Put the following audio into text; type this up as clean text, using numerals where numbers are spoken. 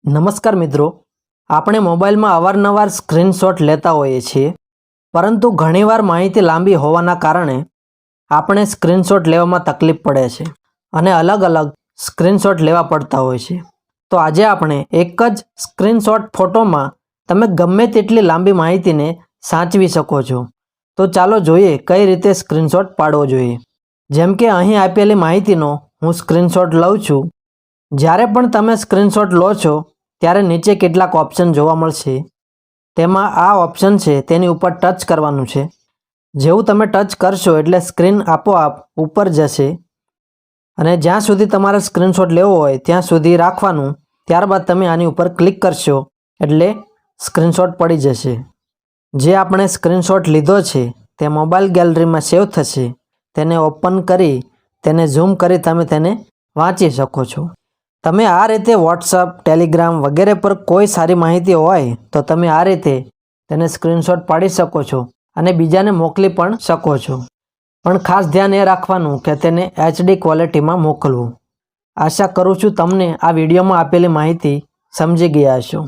નમસ્કાર મિત્રો, આપણે મોબાઈલમાં અવારનવાર સ્ક્રીનશોટ લેતા હોઈએ છીએ, પરંતુ ઘણીવાર માહિતી લાંબી હોવાના કારણે આપણે સ્ક્રીનશોટ લેવામાં તકલીફ પડે છે અને અલગ અલગ સ્ક્રીનશોટ લેવા પડતા હોય છે. તો આજે આપણે એક જ સ્ક્રીનશોટ ફોટોમાં તમે ગમે તેટલી લાંબી માહિતીને સાચવી શકો છો. તો ચાલો જોઈએ કઈ રીતે સ્ક્રીનશોટ પાડવો જોઈએ. જેમ કે અહીં આપેલી માહિતીનો હું સ્ક્રીનશોટ લઉં છું. જ્યારે પણ તમે સ્ક્રીનશોટ લો છો ત્યારે નીચે કેટલાક ઓપ્શન જોવા મળશે. તેમાં આ ઓપ્શન છે તેની ઉપર ટચ કરવાનું છે. જેવું તમે ટચ કરશો એટલે સ્ક્રીન આપોઆપ ઉપર જશે અને જ્યાં સુધી તમારે સ્ક્રીનશોટ લેવો હોય ત્યાં સુધી રાખવાનું. ત્યારબાદ તમે આની ઉપર ક્લિક કરશો એટલે સ્ક્રીનશોટ પડી જશે. જે આપણે સ્ક્રીનશોટ લીધો છે તે મોબાઈલ ગેલેરીમાં સેવ થશે. તેને ઓપન કરી તેને ઝૂમ કરી તમે તેને વાંચી શકો છો. તમે આ રીતે વોટ્સઅપ, ટેલિગ્રામ વગેરે પર કોઈ સારી માહિતી હોય તો તમે આ રીતે તેને સ્ક્રીનશોટ પાડી શકો છો અને બીજાને મોકલી પણ શકો છો. પણ ખાસ ધ્યાન એ રાખવાનું કે તેને HD ક્વોલિટીમાં મોકલવું. આશા કરું છું તમને આ વિડીયોમાં આપેલી માહિતી સમજી ગયા હશો.